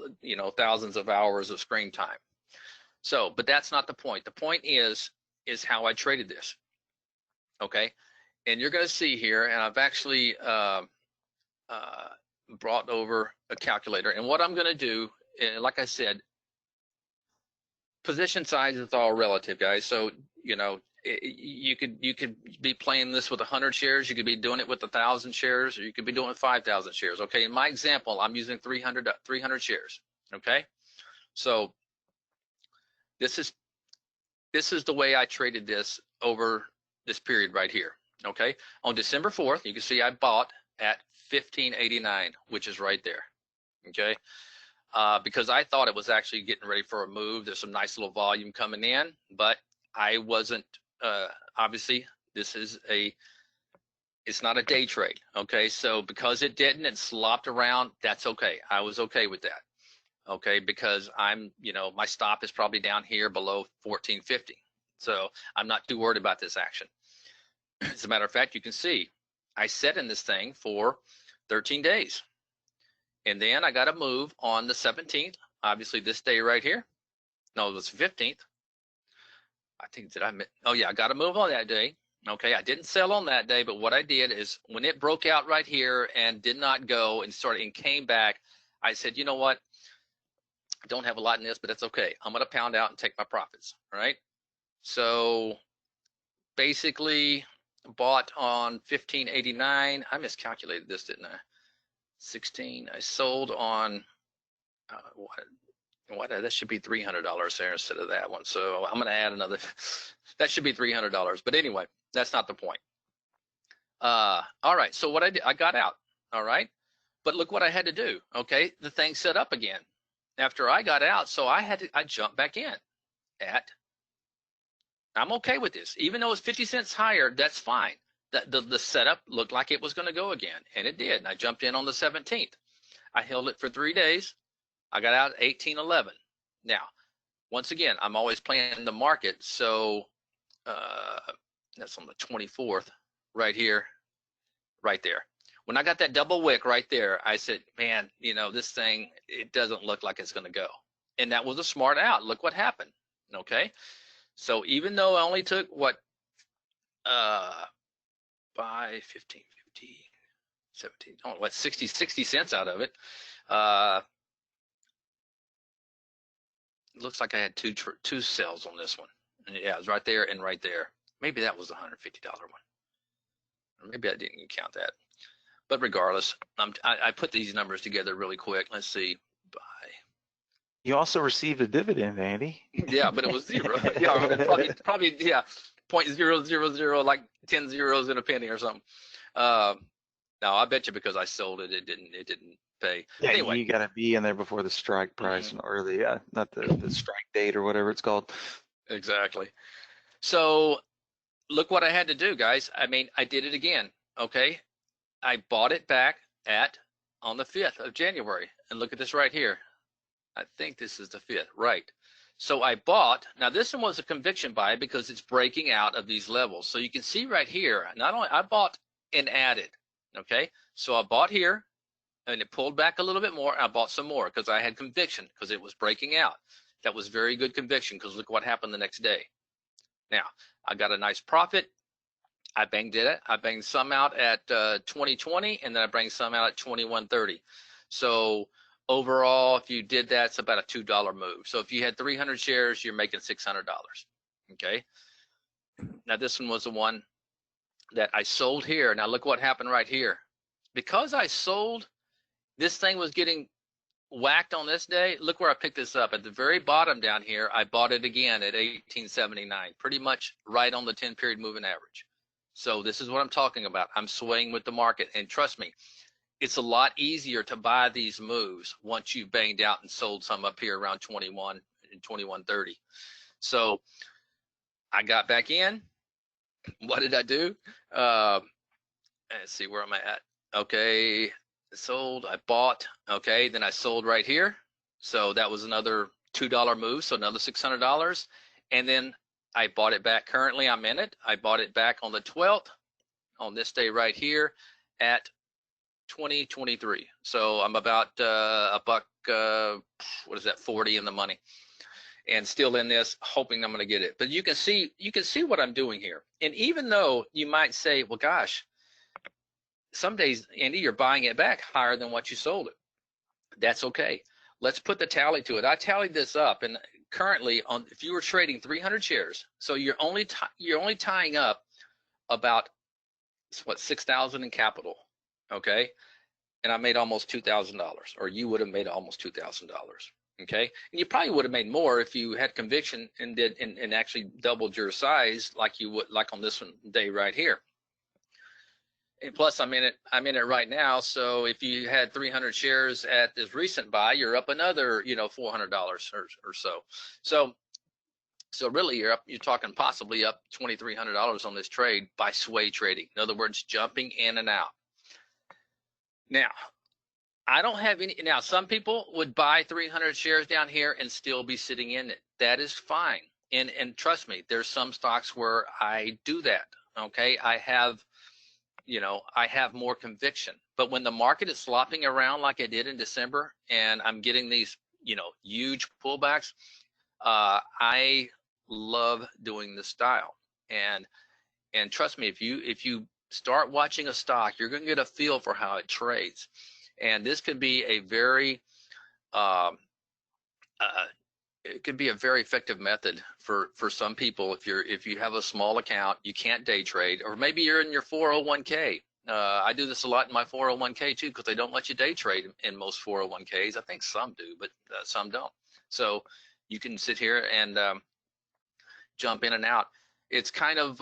thousands of hours of screen time. So, but that's not the point. The point is how I traded this. Okay. And you're going to see here, and I've actually brought over a calculator. And what I'm going to do, like I said, position size is all relative, guys. So, you could be playing this with 100 shares. You could be doing it with 1,000 shares, or you could be doing it with 5,000 shares. Okay. In my example, I'm using 300 shares. Okay. So this is the way I traded this over this period right here. Okay. On December 4th, you can see I bought at 15.89, which is right there. Okay. Because I thought it was actually getting ready for a move. There's some nice little volume coming in, but I wasn't, obviously it's not a day trade. Okay. So because it didn't, it slopped around. That's okay. I was okay with that. Okay. Because I'm, my stop is probably down here below 1450. So I'm not too worried about this action. As a matter of fact, you can see I sat in this thing for 13 days. And then I got a move on the 17th obviously this day right here. No, it was 15th. I think oh yeah, I got to move on that day. Okay, I didn't sell on that day, but what I did is when it broke out right here and did not go and came back, I said, you know what? I don't have a lot in this, but that's okay. I'm going to pound out and take my profits. All right. So basically bought on 1589. I miscalculated this, didn't I? 16. I sold on what that should be $300 there instead of that one. So I'm going to add another. That should be $300. But anyway, that's not the point. All right. So what I did, I got out. All right. But look what I had to do. Okay. The thing set up again after I got out. So I jumped back in I'm okay with this. Even though it's 50 cents higher, that's fine. The setup looked like it was going to go again, and it did. And I jumped in on the 17th. I held it for 3 days. I got out at 18.11. Now, once again, I'm always playing the market. So that's on the 24th right here, right there. When I got that double wick right there, I said, man, you know, this thing, it doesn't look like it's going to go. And that was a smart out. Look what happened. Okay. So even though I only took what, 5, 15, 15, 17, oh, what, 60 cents out of it. Looks like I had two sales on this one. And yeah, it was right there and right there. Maybe that was the $150 one. Or maybe I didn't count that. But regardless, I put these numbers together really quick. Let's see. Buy. You also received a dividend, Andy. Yeah, but it was 0. Yeah, probably yeah, 0.000, like 10 zeros in a penny or something. No, I bet you because I sold it, it didn't pay. Yeah, anyway, you got to be in there before the strike price or the not the strike date or whatever it's called. Exactly. So look what I had to do, guys. I mean, I did it again. Okay, I bought it back on the 5th of January, and look at this right here. I think this is the 5th, right? So I bought. Now this one was a conviction buy because it's breaking out of these levels. So you can see right here. Not only I bought and added. Okay, so I bought here, and it pulled back a little bit more. I bought some more because I had conviction because it was breaking out. That was very good conviction because look what happened the next day. Now I got a nice profit. I banged it. I banged some out at 2020, and then I banged some out at 2130. So overall, if you did that, it's about a $2 move. So if you had 300 shares, you're making $600. Okay. Now this one was the one that I sold here. Now look what happened right here. Because I sold, this thing was getting whacked on this day. Look where I picked this up at the very bottom down here. I bought it again at 1879, pretty much right on the 10-period moving average. So this is what I'm talking about. I'm swaying with the market, and trust me, it's a lot easier to buy these moves once you've banged out and sold some up here around 21 and 2130. So I got back in. What did I do? Let's see, where am I at? Okay, sold, I bought. Okay, then I sold right here. So that was another $2 move, so another $600. And then I bought it back. Currently I'm in it. I bought it back on the 12th on this day right here at 2023. So I'm about a buck, what is that, 40 in the money, and still in this, hoping I'm going to get it. But you can see what I'm doing here. And even though you might say, well, gosh, some days, Andy, you're buying it back higher than what you sold it. That's okay. Let's put the tally to it. I tallied this up, and currently, if you were trading 300 shares, so you're only tying up about what, 6,000 in capital, okay? And I made almost $2,000, or you would have made almost $2,000, okay? And you probably would have made more if you had conviction and did and actually doubled your size like you would, like on this one day right here. And plus, I'm in it right now. So if you had 300 shares at this recent buy, you're up another, $400 or so. So really, you're talking possibly up $2,300 on this trade by sway trading. In other words, jumping in and out. Now, I don't have any. Now, some people would buy 300 shares down here and still be sitting in it. That is fine. And trust me, there's some stocks where I do that. Okay, I have more conviction. But when the market is slopping around like I did in December, and I'm getting these huge pullbacks, I love doing this style. And trust me, if you start watching a stock, you're going to get a feel for how it trades. And this could be a very it could be a very effective method for some people. If you have a small account, you can't day trade, or maybe you're in your 401k. I do this a lot in my 401k too, because they don't let you day trade in most 401ks. I think some do, but some don't. So you can sit here and jump in and out. It's kind of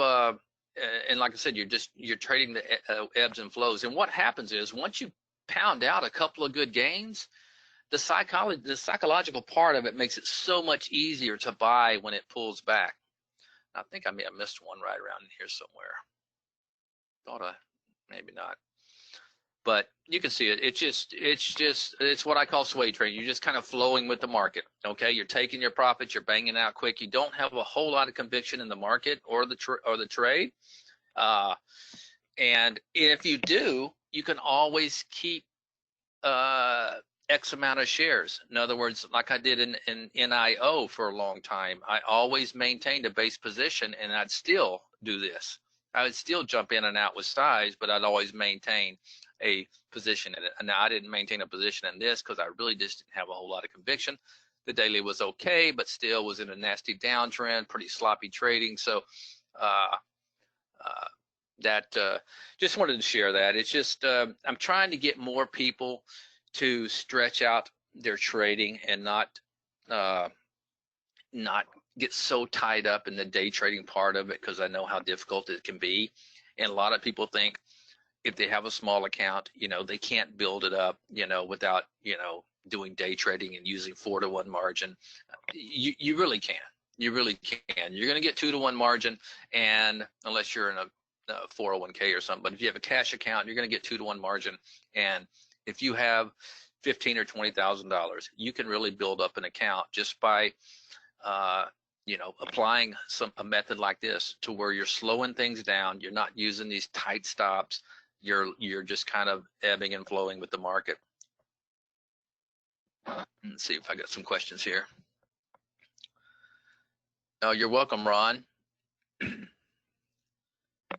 and like I said, you're trading the ebbs and flows. And what happens is, once you pound out a couple of good gains, the psychological part of it makes it so much easier to buy when it pulls back. I think I may have missed one right around in here somewhere. Maybe not. But you can see it. It's what I call sway trading. You're just kind of flowing with the market. Okay, you're taking your profits, you're banging out quick. You don't have a whole lot of conviction in the market or the trade. And if you do, you can always keep X amount of shares. In other words, like I did in NIO for a long time, I always maintained a base position, and I'd still do this. I would still jump in and out with size, but I'd always maintain a position in it. And now I didn't maintain a position in this because I really just didn't have a whole lot of conviction. The daily was okay, but still was in a nasty downtrend, pretty sloppy trading. So just wanted to share that. It's just I'm trying to get more people to stretch out their trading and not get so tied up in the day trading part of it, because I know how difficult it can be. And a lot of people think if they have a small account, they can't build it up, without, doing day trading and using 4-to-1 margin. You really can. You really can. You're going to get 2-to-1 margin, and unless you're in a 401k or something. But if you have a cash account, you're going to get 2-to-1 margin. And if you have $15,000 or $20,000, you can really build up an account just by applying a method like this, to where you're slowing things down. You're not using these tight stops. You're just kind of ebbing and flowing with the market. Let's see if I got some questions here. Oh, you're welcome, Ron.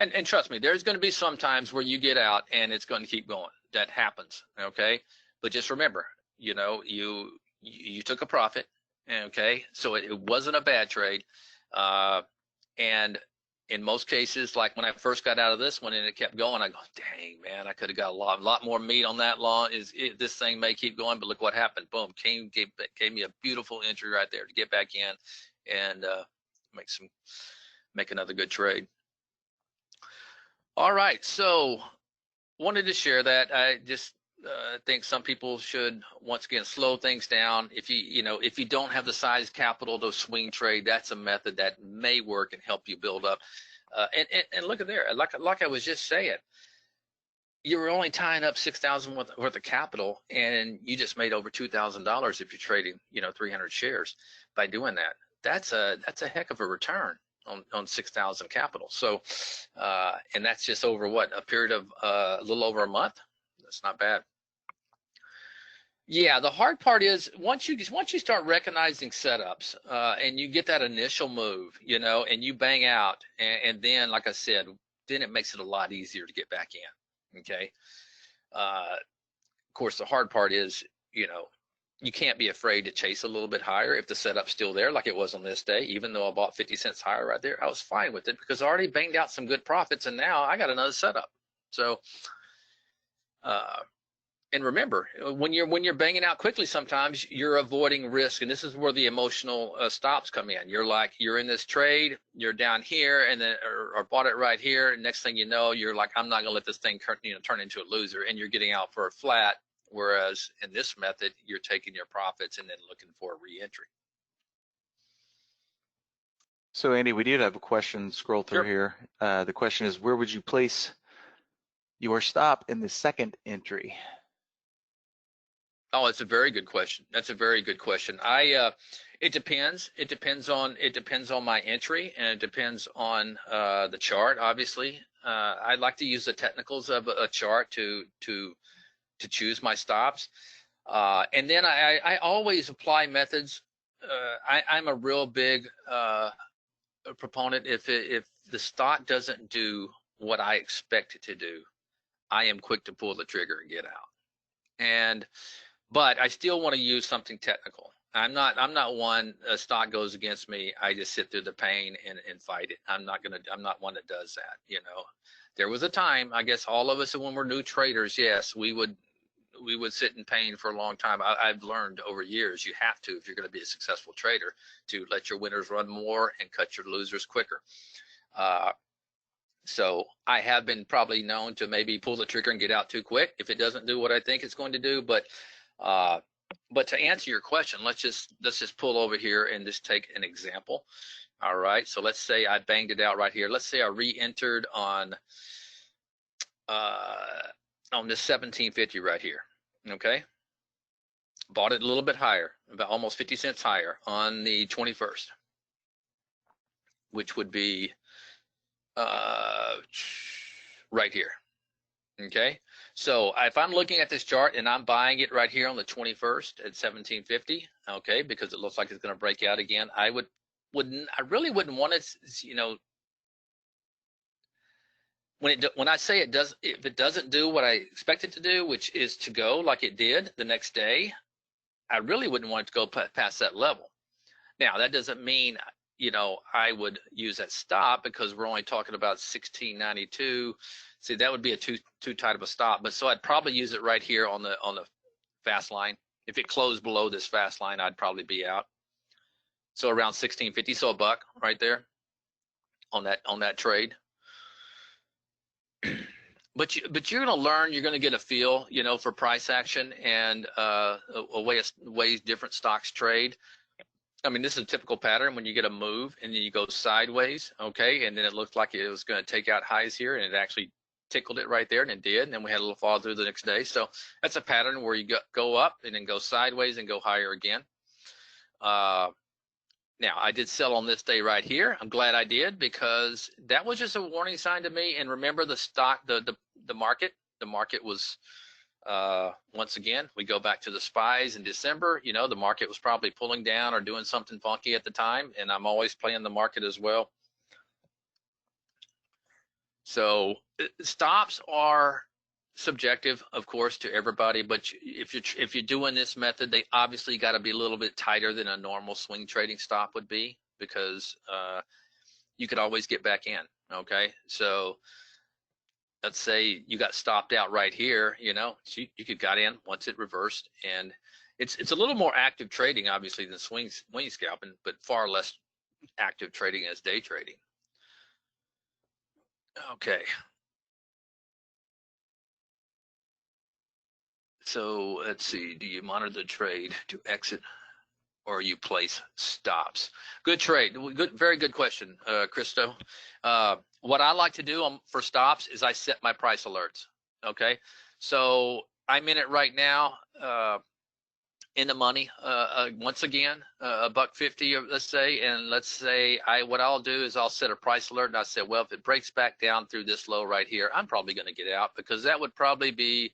And trust me, there's going to be some times where you get out and it's going to keep going. That happens, okay? But just remember, you took a profit, okay? So it wasn't a bad trade. And in most cases, like when I first got out of this one and it kept going, I go, dang, man, I could have got a lot more meat on that lawn. This thing may keep going, but look what happened. Boom, gave me a beautiful entry right there to get back in and make another good trade. All right, so wanted to share that. I just think some people should, once again, slow things down. If you don't have the size capital to swing trade, that's a method that may work and help you build up. And look at there, like I was just saying, you were only tying up $6,000 worth of capital, and you just made over $2,000 if you're trading 300 shares by doing that. That's a heck of a return on 6,000 capital. So and that's just over what, a period of a little over a month. That's not bad. Yeah, the hard part is once you start recognizing setups and you get that initial move, and you bang out, and then, like I said, then it makes it a lot easier to get back in. Okay. Of course, the hard part is, you can't be afraid to chase a little bit higher if the setup's still there, like it was on this day. Even though I bought 50 cents higher right there, I was fine with it because I already banged out some good profits, and now I got another setup. So and remember, when you're banging out quickly, sometimes you're avoiding risk, and this is where the emotional stops come in. You're in this trade, you're down here, and then or bought it right here, and next thing you know, you're like, I'm not gonna let this thing turn into a loser, and you're getting out for a flat. Whereas in this method, you're taking your profits and then looking for a re-entry. So Andy, we did have a question scroll through Sure. here. The question is, where would you place your stop in the second entry? Oh, it's a very good question. That's a very good question. It depends. It depends on my entry, and it depends on the chart. Obviously, I like to use the technicals of a chart to choose my stops. And then I always apply methods. I'm a real big proponent. If the stock doesn't do what I expect it to do, I am quick to pull the trigger and get out. But I still want to use something technical. I'm not one, a stock goes against me, I just sit through the pain and fight it. I'm not one that does that, you know. There was a time, I guess all of us when we're new traders, yes, we would sit in pain for a long time. I've learned over years, you have to, if you're going to be a successful trader, to let your winners run more and cut your losers quicker. So I have been probably known to maybe pull the trigger and get out too quick if it doesn't do what I think it's going to do. But to answer your question, let's just pull over here and just take an example. All right, so let's say I banged it out right here. Let's say I re-entered on this 1750 right here. Okay, bought it a little bit higher, about almost 50 cents higher on the 21st, which would be right here. Okay, so if I'm looking at this chart and I'm buying it right here on the 21st at 1750, okay, because it looks like it's going to break out again, I really wouldn't want it, you know, when I say it does, if it doesn't do what I expect it to do, which is to go like it did the next day, I really wouldn't want it to go past that level. Now that doesn't mean, you know, I would use that stop, because we're only talking about 1692. See, that would be a too tight of a stop. But so I'd probably use it right here on the fast line. If it closed below this fast line, I'd probably be out. So around 1650, so a buck right there on that trade. But you're going to learn, you're going to get a feel, you know, for price action and ways different stocks trade. I mean, this is a typical pattern when you get a move and then you go sideways, okay, and then it looked like it was going to take out highs here, and it actually tickled it right there, and it did, and then we had a little fall through the next day. So that's a pattern where you go up and then go sideways and go higher again. Now, I did sell on this day right here. I'm glad I did, because that was just a warning sign to me. And remember, the stock, the market was, once again, we go back to the spies in December. You know, the market was probably pulling down or doing something funky at the time, and I'm always playing the market as well. So stops are subjective, of course, to everybody, but if you're doing this method, they obviously got to be a little bit tighter than a normal swing trading stop would be, because you could always get back in. Okay, so let's say you got stopped out right here, you know, so you could got in once it reversed, and it's a little more active trading, obviously, than swing scalping, but far less active trading as day trading. Okay. So let's see, do you monitor the trade to exit, or you place stops? Good trade, good, very good question, Christo. What I like to do for stops is I set my price alerts, okay? So I'm in it right now, in the money, once again, $1.50, let's say, and let's say what I'll do is I'll set a price alert, and I say, well, if it breaks back down through this low right here, I'm probably gonna get out, because that would probably be,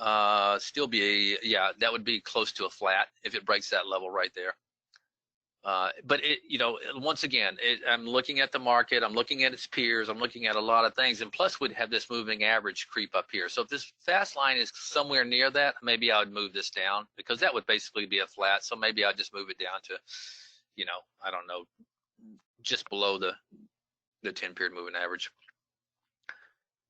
that would be close to a flat if it breaks that level right there. But you know, once again, I'm looking at the market, I'm looking at its peers, I'm looking at a lot of things, and plus we'd have this moving average creep up here. So if this fast line is somewhere near that, maybe I would move this down, because that would basically be a flat. So maybe I'll just move it down to, you know, I don't know, just below the 10-period moving average.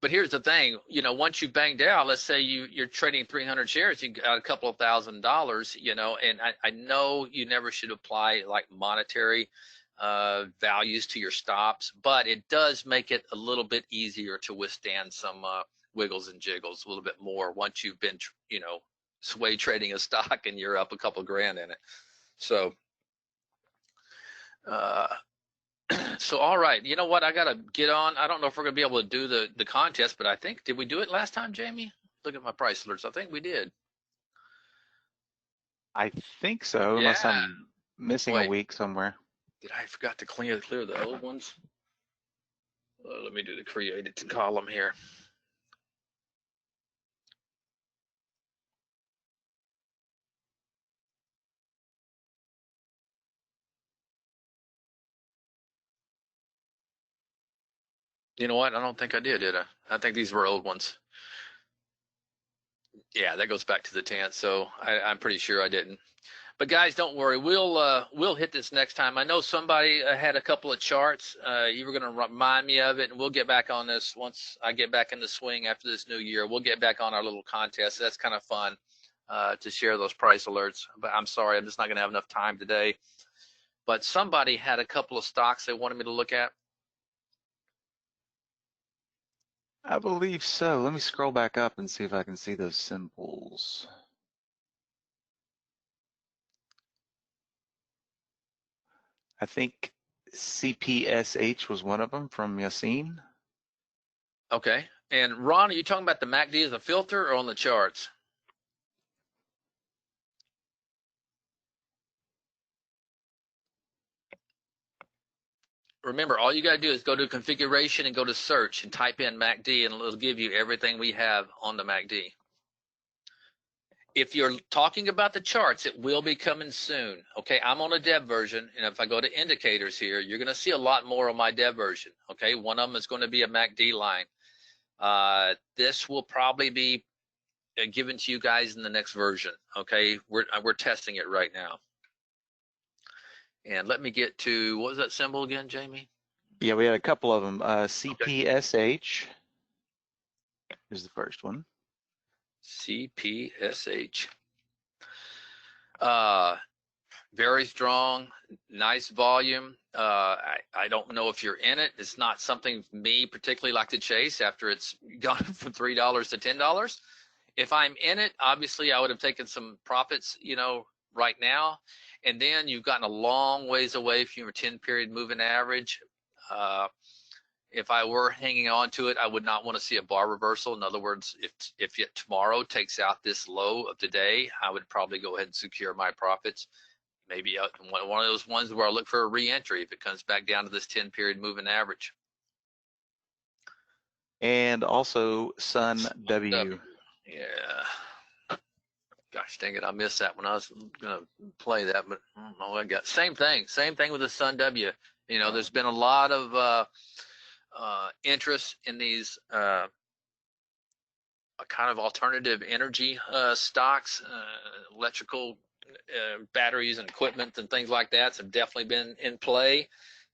But here's the thing, you know, once you banged out, let's say you're trading 300 shares, you got a couple of $1,000s, you know, and I know you never should apply like monetary values to your stops, but it does make it a little bit easier to withstand some wiggles and jiggles a little bit more once you've been, you know, sway trading a stock and you're up a couple grand in it. So, so all right, you know what, I gotta get on. I don't know if we're gonna be able to do the contest, but I think, did we do it last time, Jamie? Look at my price alerts. I think we did. I think so, Yeah. unless I'm missing a week somewhere. Did I forgot to clear the old ones? Let me do the created column here. You know what? I don't think I did I? I think these were old ones. Yeah, that goes back to the 10th, so I'm pretty sure I didn't. But guys, don't worry. We'll hit this next time. I know somebody had a couple of charts. You were going to remind me of it, and we'll get back on this once I get back in the swing after this new year. We'll get back on our little contest. That's kind of fun to share those price alerts. But I'm sorry, I'm just not going to have enough time today. But somebody had a couple of stocks they wanted me to look at. I believe so. Let me scroll back up and see if I can see those symbols. I think CPSH was one of them from Yassine. Okay. And Ron, are you talking about the MACD as a filter or on the charts? Remember, all you got to do is go to configuration and go to search and type in MACD, and it'll give you everything we have on the MACD. If you're talking about the charts, it will be coming soon. Okay, I'm on a dev version, and if I go to indicators here, you're going to see a lot more on my dev version. Okay, one of them is going to be a MACD line. This will probably be given to you guys in the next version. Okay, we're testing it right now. And let me get to, what was that symbol again, Jamie? Yeah, we had a couple of them. CPSH is the first one. CPSH. Very strong, nice volume. I don't know if you're in it. It's not something me particularly like to chase after it's gone from $3 to $10. If I'm in it, obviously I would have taken some profits, you know, right now. And then you've gotten a long ways away from your 10-period moving average. If I were hanging on to it, I would not want to see a bar reversal. In other words, if it tomorrow takes out this low of today, I would probably go ahead and secure my profits. Maybe one of those ones where I look for a re-entry if it comes back down to this 10-period moving average. And also Sun W. Yeah. Gosh dang it, I missed that when I was gonna play that, but I don't know what I got. Same thing with the Sun W. You know, there's been a lot of interest in these kind of alternative energy stocks, electrical batteries and equipment and things like that have definitely been in play.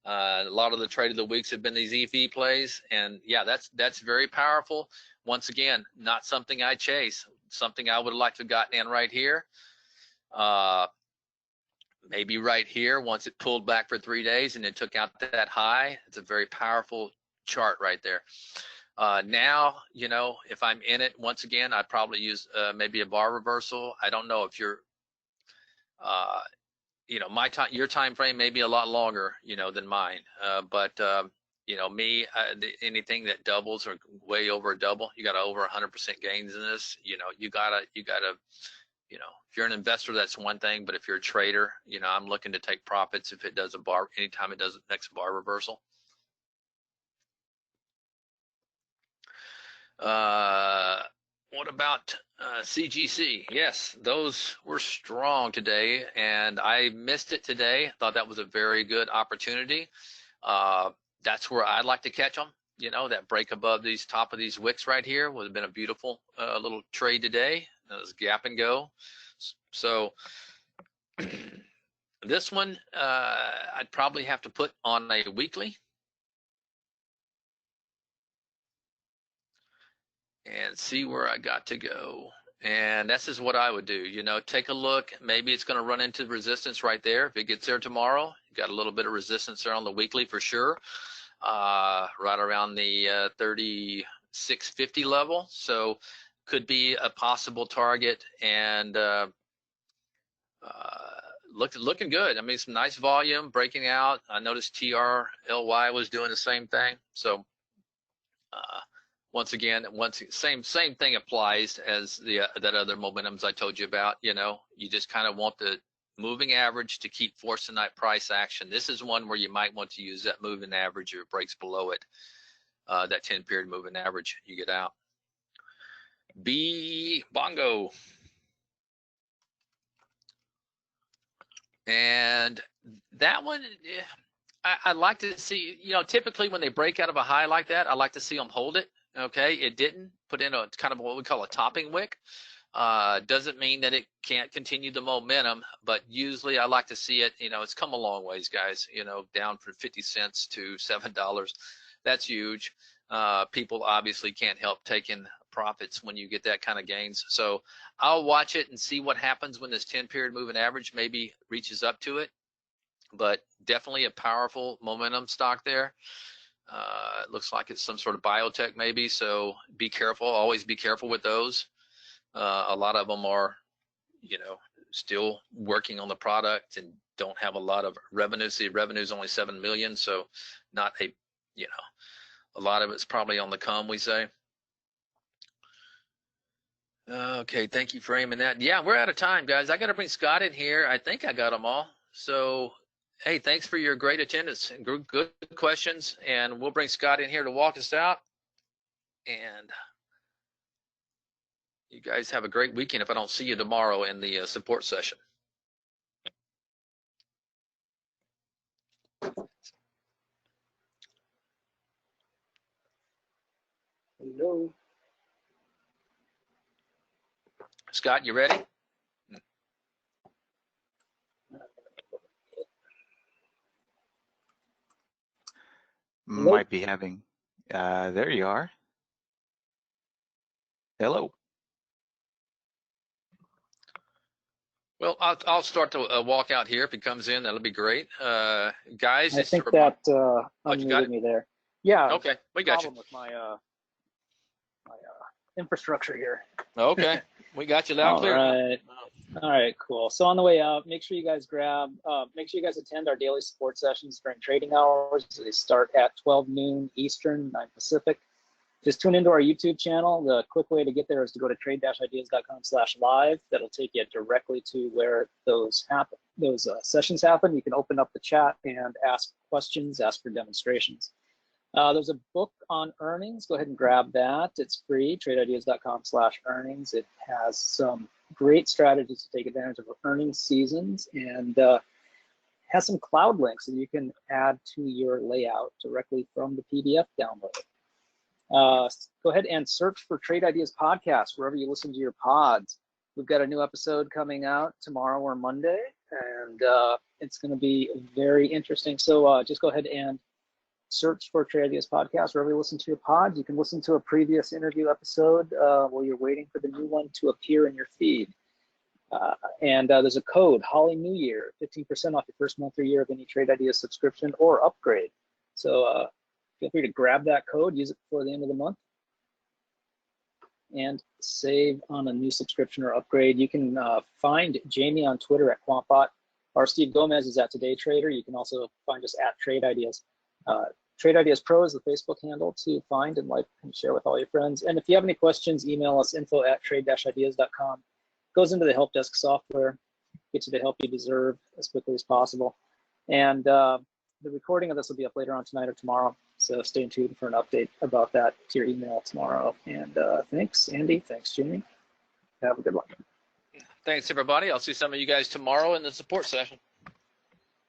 A lot of the trade of the weeks have been these EV plays, and yeah, that's very powerful. Once again, not something I chase, something I would like to have gotten in right here. Maybe right here once it pulled back for 3 days and it took out that high. It's a very powerful chart right there. Now, you know, if I'm in it, once again, I'd probably use maybe a bar reversal. I don't know if you're, you know, your time frame may be a lot longer, you know, than mine. But you know, me, anything that doubles or way over a double, you got over 100% gains in this. You know, you gotta, you know, if you're an investor, that's one thing. But if you're a trader, you know, I'm looking to take profits if it does a bar, anytime it does the next bar reversal. What about CGC? Yes, those were strong today, and I missed it today. Thought that was a very good opportunity. That's where I'd like to catch them. You know, that break above these top of these wicks right here would have been a beautiful little trade today. That was gap and go. So this one I'd probably have to put on a weekly. And see where I got to go. And this is what I would do. You know, take a look. Maybe it's going to run into resistance right there. If it gets there tomorrow, you got a little bit of resistance there on the weekly for sure, right around the 3650 level. So could be a possible target, and looking good. I mean, some nice volume breaking out. I noticed TRLY was doing the same thing. So once again, same thing applies as that other momentums I told you about. You know, you just kind of want the moving average to keep forcing that price action. This is one where you might want to use that moving average if it breaks below it, that 10-period moving average, you get out. Bongo. And that one, I'd like to see, typically when they break out of a high like that, I like to see them hold it. Okay, it didn't put in a kind of what we call a topping wick. Doesn't mean that it can't continue the momentum, but usually I like to see it, it's come a long ways, guys, down from 50 cents to $7. That's huge. People obviously can't help taking profits when you get that kind of gains. So I'll watch it and see what happens when this 10-period moving average maybe reaches up to it, but definitely a powerful momentum stock there. It looks like it's some sort of biotech maybe, so be careful, always be careful with those. A lot of them are, still working on the product and don't have a lot of revenue. See, revenue is only 7 million, so not a lot of it's probably on the come, we say. Okay, thank you for aiming that. Yeah, we're out of time, guys. I got to bring Scott in here. I think I got them all. So, hey, thanks for your great attendance and good questions. And we'll bring Scott in here to walk us out. And you guys have a great weekend if I don't see you tomorrow in the support session. Hello. Scott, you ready? Might be having, there you are. Hello. Well, I'll start to walk out here. If he comes in, that'll be great. Guys, I think that unmuted me there. Yeah. Okay, we got you. Problem with my infrastructure here. Okay, we got you loud and clear. Right. All right, cool. So on the way out, make sure you guys attend our daily support sessions during trading hours. They start at 12 noon Eastern, 9 Pacific. Just tune into our YouTube channel. The quick way to get there is to go to trade-ideas.com/live. That'll take you directly to where those sessions happen. You can open up the chat and ask questions, ask for demonstrations. There's a book on earnings. Go ahead and grab that. It's free, trade-ideas.com/earnings. It has some great strategies to take advantage of earnings seasons, and has some cloud links that you can add to your layout directly from the PDF download. Go ahead and search for Trade Ideas Podcast wherever you listen to your pods. We've got a new episode coming out tomorrow or Monday, and it's going to be very interesting. So just go ahead and search for Trade Ideas Podcast wherever you listen to your pods. You can listen to a previous interview episode while you're waiting for the new one to appear in your feed. And there's a code, Holly New Year, 15% off your first month or year of any Trade Ideas subscription or upgrade. So feel free to grab that code, use it before the end of the month, and save on a new subscription or upgrade. You can find Jamie on Twitter at Quantbot, or Steve Gomez is at Today Trader. You can also find us at Trade Ideas. Trade Ideas Pro is the Facebook handle to find and like and share with all your friends. And if you have any questions, email us info@trade-ideas.com. Goes into the help desk software, gets you the help you deserve as quickly as possible. And the recording of this will be up later on tonight or tomorrow. So stay tuned for an update about that to your email tomorrow. And thanks, Andy. Thanks, Jamie. Have a good one. Thanks, everybody. I'll see some of you guys tomorrow in the support session.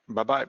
Bye-bye.